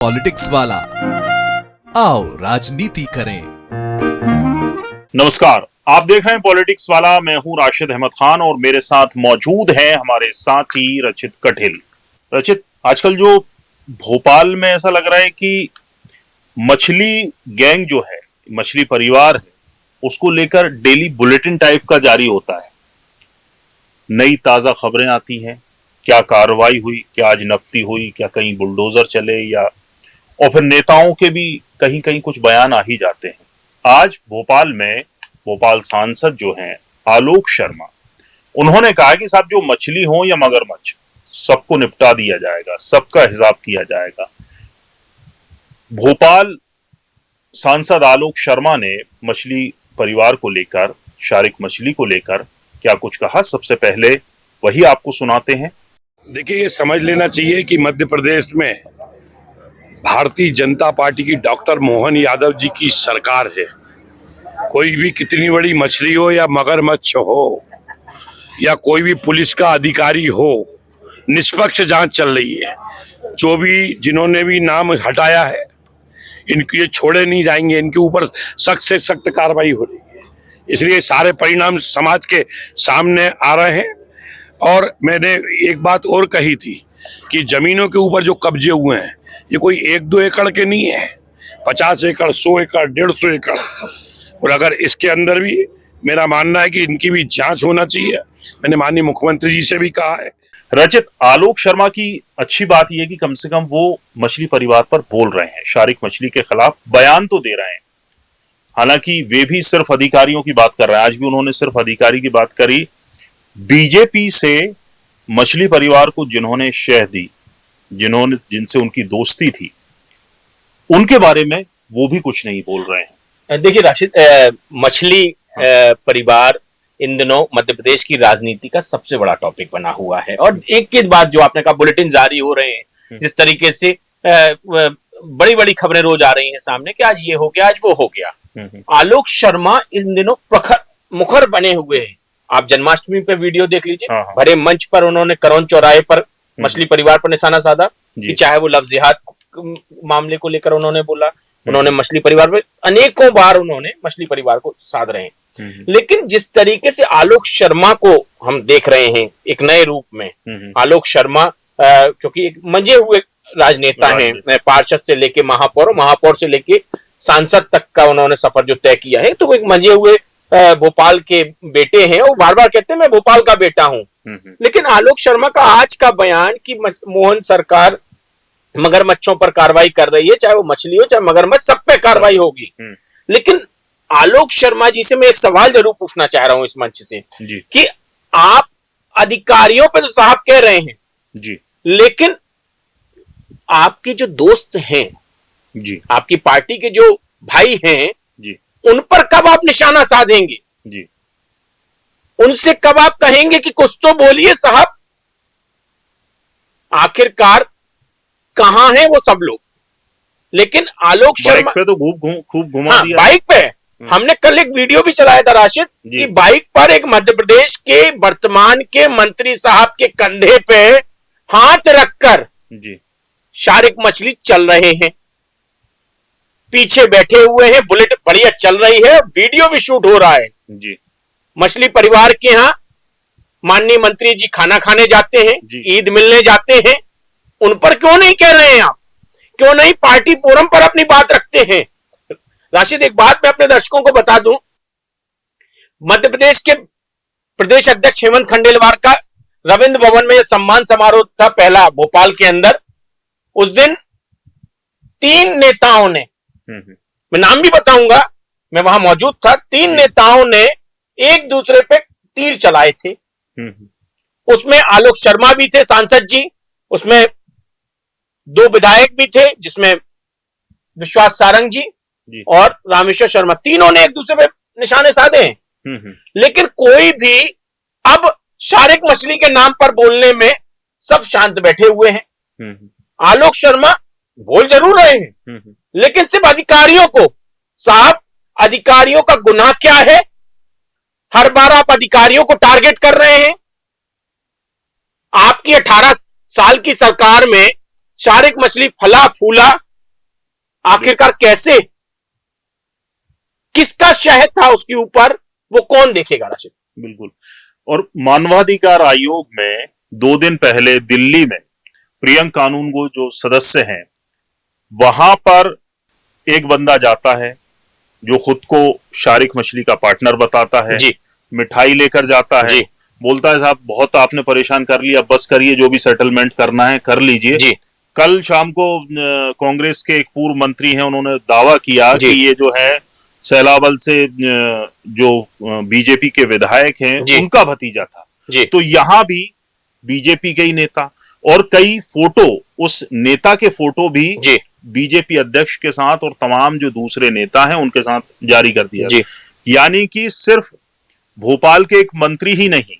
Politics वाला, आओ राजनीति करें। नमस्कार, आप देख रहे हैं पॉलिटिक्स वाला। मैं हूं राशिद अहमद खान और मेरे साथ मौजूद है हमारे साथी रचित कठेल। रचित, आजकल जो भोपाल में ऐसा लग रहा है कि मछली गैंग जो है, मछली परिवार है, उसको लेकर डेली बुलेटिन टाइप का जारी होता है। नई ताजा खबरें आती हैं, क्या कार्रवाई हुई, क्या आज नफ्ती हुई, क्या कहीं बुलडोजर चले, या और फिर नेताओं के भी कहीं कहीं कुछ बयान आ ही जाते हैं। आज भोपाल में भोपाल सांसद जो हैं आलोक शर्मा, उन्होंने कहा कि साहब जो मछली हो या मगरमच्छ, सबको निपटा दिया जाएगा, सबका हिसाब किया जाएगा। भोपाल सांसद आलोक शर्मा ने मछली परिवार को लेकर, शारिक मछली को लेकर क्या कुछ कहा, सबसे पहले वही आपको सुनाते हैं। देखिए, ये समझ लेना चाहिए कि मध्य प्रदेश में भारतीय जनता पार्टी की डॉक्टर मोहन यादव जी की सरकार है। कोई भी कितनी बड़ी मछली हो या मगरमच्छ हो या कोई भी पुलिस का अधिकारी हो, निष्पक्ष जांच चल रही है। जो भी जिन्होंने भी नाम हटाया है, इनके ये छोड़े नहीं जाएंगे, इनके ऊपर सख्त से सख्त कार्रवाई हो रही है। इसलिए सारे परिणाम समाज के सामने आ रहे हैं। और मैंने एक बात और कही थी कि जमीनों के ऊपर जो कब्जे हुए हैं, ये कोई 1-2 एकड़ के नहीं है, 50 एकड़, 100 एकड़, 150 एकड़। और अगर इसके अंदर भी मेरा मानना है कि इनकी भी जांच होना चाहिए। मैंने माननीय मुख्यमंत्री जी से भी कहा है। रचित, आलोक शर्मा की अच्छी बात यह है कि कम से कम वो मछली परिवार पर बोल रहे हैं, शारिक मछली के खिलाफ बयान तो दे रहे हैं। हालांकि वे भी सिर्फ अधिकारियों की बात कर रहे हैं। आज भी उन्होंने सिर्फ अधिकारी की बात करी। बीजेपी से मछली परिवार को जिन्होंने शह दी, जिनसे उनकी दोस्ती थी, उनके बारे में वो भी कुछ नहीं बोल रहे हैं। देखिए राशिद, मछली परिवार इन दिनों मध्य प्रदेश की राजनीति का सबसे बड़ा टॉपिक बना हुआ है। और एक के बाद जो आपने कहा, बुलेटिन जारी हो रहे हैं, जिस तरीके से बड़ी बड़ी खबरें रोज आ रही हैं सामने कि आज ये हो गया, आज वो हो गया। आलोक शर्मा इन दिनों प्रखर मुखर बने हुए हैं। आप जन्माष्टमी पे वीडियो देख लीजिए, भरे मंच पर उन्होंने करौन चौराहे पर मछली परिवार पर निशाना साधा कि चाहे वो लफ्ज जिहाद मामले को लेकर उन्होंने बोला, उन्होंने मछली परिवार पर अनेकों बार उन्होंने मछली परिवार को साध रहे हैं। लेकिन जिस तरीके से आलोक शर्मा को हम देख रहे हैं एक नए रूप में, आलोक शर्मा क्योंकि एक मंजे हुए राजनेता हैं, पार्षद से लेके महापौर और महापौर से लेके सांसद तक का उन्होंने सफर जो तय किया है, तो एक मंजे हुए भोपाल के बेटे हैं। वो बार बार कहते हैं मैं भोपाल का बेटा हूं। लेकिन आलोक शर्मा का आज का बयान कि मोहन सरकार मगरमच्छों पर कार्रवाई कर रही है, चाहे वो मछली हो चाहे मगरमच्छ, सब पे कार्रवाई होगी। लेकिन आलोक शर्मा जी से मैं एक सवाल जरूर पूछना चाह रहा हूं इस मंच से कि आप अधिकारियों पे तो साहब कह रहे हैं जी, लेकिन आपके जो दोस्त हैं जी, आपकी पार्टी के जो भाई हैं जी, उन पर कब आप निशाना साधेंगे जी? उनसे कब आप कहेंगे कि कुछ तो बोलिए साहब? आखिरकार कहां हैं वो सब लोग? लेकिन आलोक शर्मा बाइक पे तो खूब घुमा दिया। बाइक पे हमने कल एक वीडियो भी चलाया था राशिद कि बाइक पर एक मध्य प्रदेश के वर्तमान के मंत्री साहब के कंधे पे हाथ रखकर जी शारिक मछली चल रहे हैं, पीछे बैठे हुए हैं, बुलेट बढ़िया चल रही है, वीडियो भी शूट हो रहा है जी। मछली परिवार के यहां माननीय मंत्री जी खाना खाने जाते हैं, ईद मिलने जाते हैं, उन पर क्यों नहीं कह रहे हैं आप? क्यों नहीं पार्टी फोरम पर अपनी बात रखते हैं? राशिद, एक बात मैं अपने दर्शकों को बता दूं, मध्य प्रदेश के प्रदेश अध्यक्ष हेमंत खंडेलवाल का रविंद्र भवन में सम्मान समारोह था पहला भोपाल के अंदर। उस दिन 3 नेताओं ने, मैं नाम भी बताऊंगा, मैं वहां मौजूद था, 3 नेताओं ने एक दूसरे पे तीर चलाए थे। उसमें आलोक शर्मा भी थे सांसद जी, उसमें 2 विधायक भी थे, जिसमें विश्वास सारंग जी और रामेश्वर शर्मा, तीनों ने एक दूसरे पे निशाने साधे हैं। लेकिन कोई भी अब शारिक मछली के नाम पर बोलने में सब शांत बैठे हुए हैं। आलोक शर्मा बोल जरूर रहे हैं, लेकिन सिर्फ अधिकारियों को, साहब अधिकारियों का गुनाह क्या है? हर बार आप अधिकारियों को टारगेट कर रहे हैं। आपकी 18 साल की सरकार में शारिक मछली फला फूला, आखिरकार कैसे, किसका शहद था उसके ऊपर, वो कौन देखेगा राशिद? बिल्कुल। और मानवाधिकार आयोग में 2 दिन पहले दिल्ली में प्रियंक कानून को जो सदस्य हैं, वहां पर एक बंदा जाता है जो खुद को शारिक मछली का पार्टनर बताता है, जी, मिठाई लेकर जाता है, जी, बोलता है साहब बहुत आपने परेशान कर लिया, बस करिए, जो भी सेटलमेंट करना है कर लीजिए। जी, कल शाम को कांग्रेस के एक पूर्व मंत्री हैं, उन्होंने दावा किया कि ये जो है सैलाबल से जो बीजेपी के विधायक हैं, जी, उनका भतीजा था। जी, तो यहां भी बीजेपी के ही नेता और कई फोटो, उस नेता के फोटो भी जी, बीजेपी अध्यक्ष के साथ और तमाम जो दूसरे नेता हैं उनके साथ जारी कर दिया। जी, यानी कि सिर्फ भोपाल के एक मंत्री ही नहीं,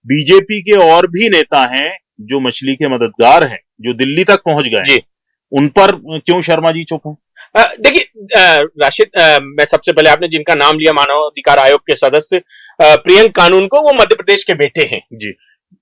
बीजेपी के और भी नेता हैं जो मछली के मददगार हैं, जो दिल्ली तक पहुंच गए जी। हैं। उन पर क्यों शर्मा जी चुप हैं? देखिए राशिद, मैं सबसे पहले, आपने जिनका नाम लिया मानव अधिकार आयोग के सदस्य प्रियंक कानून को, वो मध्य प्रदेश के बेटे हैं, जी,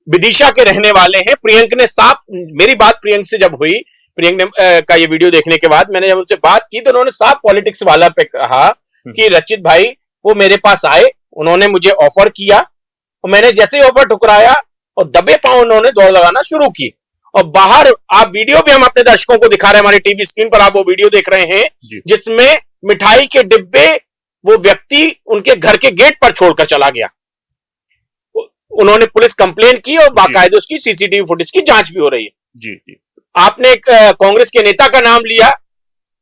विदिशा के रहने वाले हैं। प्रियंक ने साफ, मेरी बात प्रियंक से जब हुई, प्रियंक ने का ये वीडियो देखने के बाद मैंने जब उनसे बात की तो उन्होंने साफ पॉलिटिक्स वाला पे कहा कि रचित भाई वो मेरे पास आए, उन्होंने मुझे ऑफर किया और मैंने जैसे ही ऑफर ठुकराया और दबे पांव उन्होंने दौड़ लगाना शुरू की। और बाहर, आप वीडियो भी हम अपने दर्शकों को दिखा रहे हैं, हमारी टीवी स्क्रीन पर आप वो वीडियो देख रहे हैं जिसमें मिठाई के डिब्बे वो व्यक्ति उनके घर के गेट पर छोड़कर चला गया। उन्होंने पुलिस कंप्लेन की और बाकायदे उसकी सीसीटीवी फुटेज की जांच भी हो रही है। जी, जी। आपने एक कांग्रेस के नेता का नाम लिया,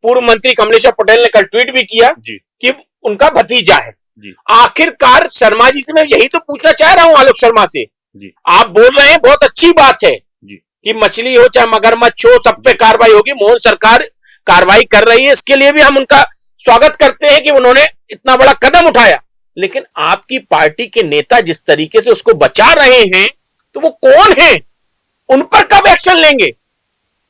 पूर्व मंत्री कमलेश्वर पटेल ने कल ट्वीट भी किया जी, कि उनका भतीजा है। जी। आखिरकार शर्मा जी से मैं यही तो पूछना चाह रहा हूं, आलोक शर्मा से, जी। आप बोल रहे हैं बहुत अच्छी बात है जी। कि मछली हो चाहे मगरमच्छ हो, सब पे कार्रवाई होगी, मोहन सरकार कार्रवाई कर रही है, इसके लिए भी हम उनका स्वागत करते हैं कि उन्होंने इतना बड़ा कदम उठाया। लेकिन आपकी पार्टी के नेता जिस तरीके से उसको बचा रहे हैं, तो वो कौन है, उन पर कब एक्शन लेंगे?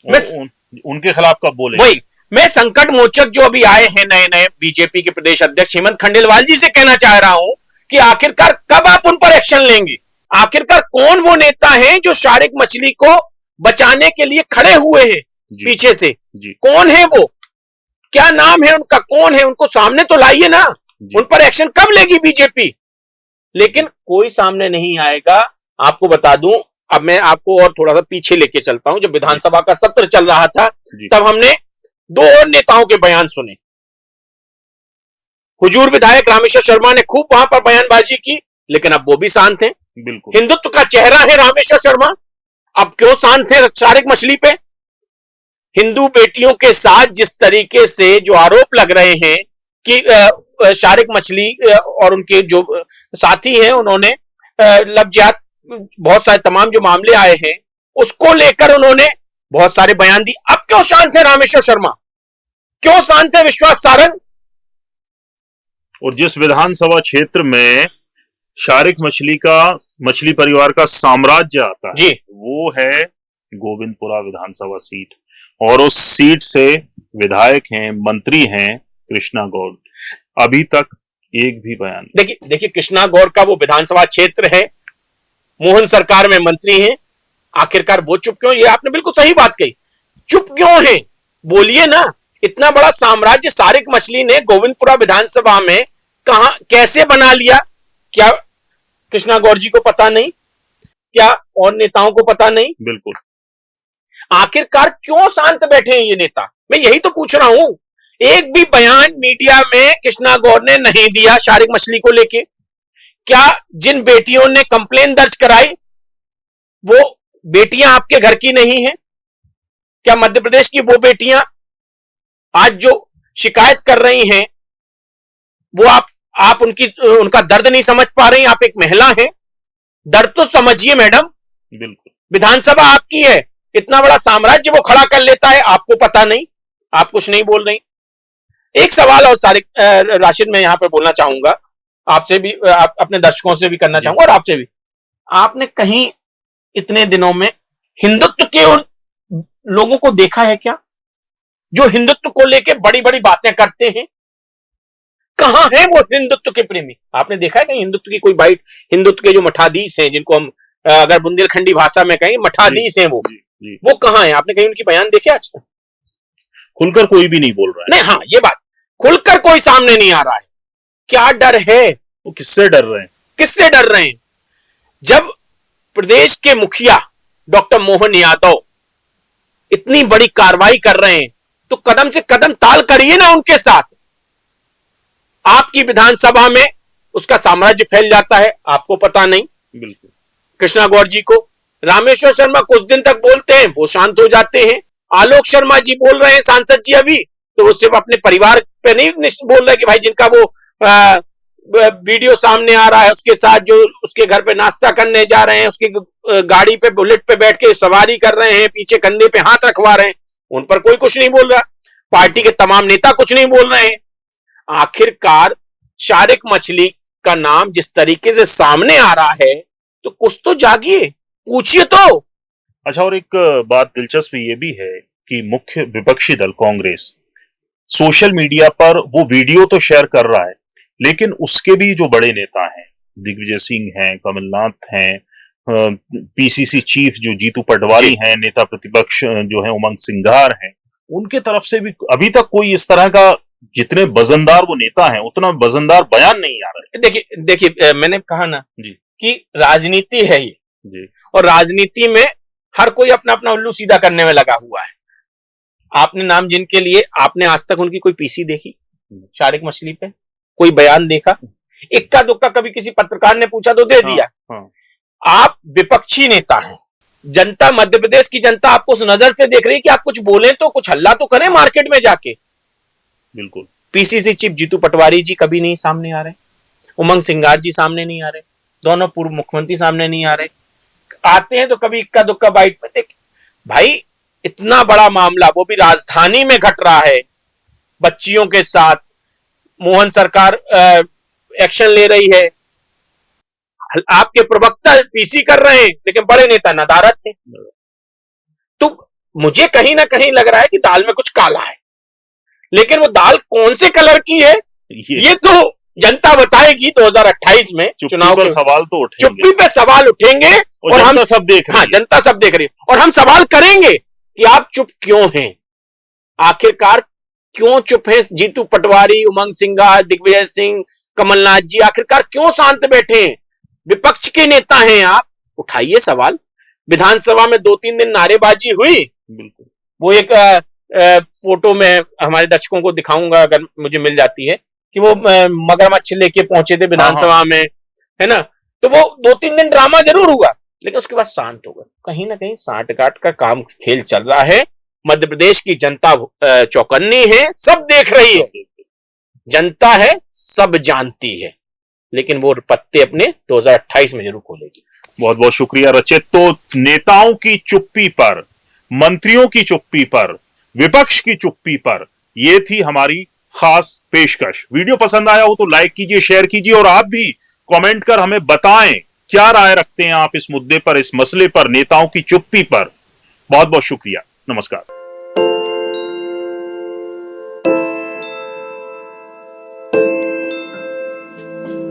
उनके खिलाफ कब बोले? वही मैं संकट मोचक जो अभी आए हैं नए नए बीजेपी के प्रदेश अध्यक्ष हेमंत खंडेलवाल जी से कहना चाह रहा हूं कि आखिरकार कब आप उन पर एक्शन लेंगे? आखिरकार कौन वो नेता हैं जो शारिक मछली को बचाने के लिए खड़े हुए हैं पीछे से? कौन है वो, क्या नाम है उनका, कौन है, उनको सामने तो लाइए ना। उन पर एक्शन कब लेगी बीजेपी? लेकिन कोई सामने नहीं आएगा। आपको बता दूं, अब मैं आपको और थोड़ा सा पीछे लेके चलता हूं। जब विधानसभा का सत्र चल रहा था तब हमने 2 और नेताओं के बयान सुने। हुजूर विधायक रामेश्वर शर्मा ने खूब वहां पर बयानबाजी की, लेकिन अब वो भी शांत हैं। बिल्कुल हिंदुत्व का चेहरा है रामेश्वर शर्मा, अब क्यों शांत है शारिक मछली पे? हिंदू बेटियों के साथ जिस तरीके से जो आरोप लग रहे हैं कि शारिक मछली और उनके जो साथी हैं उन्होंने लफ्ज़ियात, बहुत सारे तमाम जो मामले आए हैं उसको लेकर उन्होंने बहुत सारे बयान दिए। अब क्यों शांत है रामेश्वर शर्मा, क्यों शांत है विश्वास सारंग? और जिस विधानसभा क्षेत्र में शारिक मछली परिवार का साम्राज्य आता है जी, वो है गोविंदपुरा विधानसभा सीट, और उस सीट से विधायक हैं, मंत्री हैं कृष्णा गौड़। अभी तक एक भी बयान। देखिए कृष्णा गौड़ का वो विधानसभा क्षेत्र है, मोहन सरकार में मंत्री हैं, आखिरकार वो चुप क्यों? ये आपने बिल्कुल सही बात कही, चुप क्यों है? बोलिए ना। इतना बड़ा साम्राज्य शारिक मछली ने गोविंदपुरा विधानसभा में कहां कैसे बना लिया? क्या कृष्णा गौड़ जी को पता नहीं? क्या और नेताओं को पता नहीं? बिल्कुल। आखिरकार क्यों शांत बैठे हैं ये नेता? मैं यही तो पूछ रहा हूं। एक भी बयान मीडिया में कृष्णा गौड़ ने नहीं दिया शारिक मछली को लेके। क्या जिन बेटियों ने कंप्लेन दर्ज कराई वो बेटियां आपके घर की नहीं हैं? क्या मध्य प्रदेश की वो बेटियां आज जो शिकायत कर रही हैं वो आप उनका दर्द नहीं समझ पा रही? आप एक महिला हैं, दर्द तो समझिए मैडम। बिल्कुल। विधानसभा आपकी है, इतना बड़ा साम्राज्य वो खड़ा कर लेता है, आपको पता नहीं, आप कुछ नहीं बोल रही। एक सवाल और राशिद मैं यहां पे बोलना चाहूंगा, आपसे भी, अपने दर्शकों से भी करना चाहूंगा और आपसे भी। आपने कहीं इतने दिनों में हिंदुत्व के उन लोगों को देखा है क्या जो हिंदुत्व को लेके बड़ी बड़ी बातें करते हैं? कहां है वो हिंदुत्व के प्रेमी? आपने देखा है कहीं हिंदुत्व की कोई बाइट? हिंदुत्व के जो मठाधीश हैं, जिनको हम अगर बुंदेलखंडी भाषा में कहेंगे मठाधीश हैं, वो कहां है? आपने कहीं उनकी बयान देखे आज तक? खुलकर कोई भी नहीं बोल रहा है। नहीं, हाँ ये बात, खुलकर कोई सामने नहीं आ रहा है। क्या डर है? वो किससे डर रहे हैं? किससे डर रहे हैं? जब प्रदेश के मुखिया डॉक्टर मोहन यादव इतनी बड़ी कार्रवाई कर रहे हैं तो कदम से कदम ताल करिए ना उनके साथ। आपकी विधानसभा में उसका साम्राज्य फैल जाता है, आपको पता नहीं। बिल्कुल। कृष्णा गौर जी को, रामेश्वर शर्मा कुछ दिन तक बोलते हैं, वो शांत हो जाते हैं। आलोक शर्मा जी बोल रहे हैं, सांसद जी अभी, तो वो सिर्फ अपने परिवार पे नहीं बोल रहे कि भाई जिनका वो वीडियो सामने आ रहा है उसके साथ जो उसके घर पे नाश्ता करने जा रहे हैं, उसकी गाड़ी पे बुलेट पे बैठ के सवारी कर रहे हैं, पीछे कंधे पे हाथ रखवा रहे हैं, उन पर कोई कुछ नहीं बोल रहा। पार्टी के तमाम नेता कुछ नहीं बोल रहे हैं। आखिरकार शारिक मछली का नाम जिस तरीके से सामने आ रहा है तो कुछ तो जागिए, पूछिए तो। अच्छा, और एक बात दिलचस्प ये भी है कि मुख्य विपक्षी दल कांग्रेस सोशल मीडिया पर वो वीडियो तो शेयर कर रहा है, लेकिन उसके भी जो बड़े नेता हैं, दिग्विजय सिंह हैं, कमलनाथ हैं, पीसीसी चीफ जो जीतू पटवारी हैं, नेता प्रतिपक्ष जो है उमंग सिंघार हैं, उनके तरफ से भी अभी तक कोई इस तरह का, जितने वजनदार वो नेता हैं उतना वजनदार बयान नहीं आ रहा है। देखिए मैंने कहा ना जी कि राजनीति है ये जी, और राजनीति में हर कोई अपना अपना उल्लू सीधा करने में लगा हुआ है। आपने नाम जिनके लिए, आपने आज तक उनकी कोई पीसी देखी शारिक मछली पे? कोई बयान देखा? इक्का दुक्का कभी किसी पत्रकार ने पूछा तो दे दिया। हाँ। आप विपक्षी नेता हैं, जनता, मध्य प्रदेश की जनता आपको उस नजर से देख रही है कि आप कुछ बोलें तो कुछ हल्ला तो करें मार्केट में जाके। बिल्कुल। पीसीसी चीफ जीतू पटवारी जी कभी नहीं सामने आ रहे, उमंग सिंघार जी सामने नहीं आ रहे, दोनों पूर्व मुख्यमंत्री सामने नहीं आ रहे, आते हैं तो कभी इक्का दुक्का बाइट में। देख भाई, इतना बड़ा मामला वो भी राजधानी में घट रहा है, बच्चियों के साथ मोहन सरकार एक्शन ले रही है, आपके प्रवक्ता पीसी कर रहे हैं, लेकिन बड़े नेता नदारत है। तो मुझे कहीं ना कहीं लग रहा है कि दाल में कुछ काला है, लेकिन वो दाल कौन से कलर की है ये तो जनता बताएगी 2028 में चुनाव पर सवाल तो उठेंगे, चुप्पी पे सवाल उठेंगे और हम सब देख रहे हैं। हाँ, जनता सब देख रही है और हम सवाल करेंगे कि आप चुप क्यों हैं, आखिरकार क्यों चुप हैं? जीतू पटवारी, उमंग सिंघार, दिग्विजय सिंह, कमलनाथ जी आखिरकार क्यों शांत बैठे हैं? विपक्ष के नेता हैं आप, उठाइए सवाल। विधानसभा में 2-3 दिन नारेबाजी हुई, बिल्कुल। वो एक फोटो में हमारे दर्शकों को दिखाऊंगा अगर मुझे मिल जाती है, कि वो मगरमच्छ लेके पहुंचे थे विधानसभा में, है ना? तो वो 2-3 दिन ड्रामा जरूर हुआ, लेकिन उसके बाद शांत हो गए। कहीं ना कहीं साठ गांठ का काम खेल चल रहा है। मध्य प्रदेश की जनता चौकन्नी है, सब देख रही है, जनता है, सब जानती है, लेकिन वो पत्ते अपने 2028 में जरूर खोलेगी। बहुत बहुत शुक्रिया रचित। तो नेताओं की चुप्पी पर, मंत्रियों की चुप्पी पर, विपक्ष की चुप्पी पर, यह थी हमारी खास पेशकश। वीडियो पसंद आया हो तो लाइक कीजिए, शेयर कीजिए और आप भी कमेंट कर हमें बताएं क्या राय रखते हैं आप इस मुद्दे पर, इस मसले पर, नेताओं की चुप्पी पर। बहुत बहुत शुक्रिया। नमस्कार।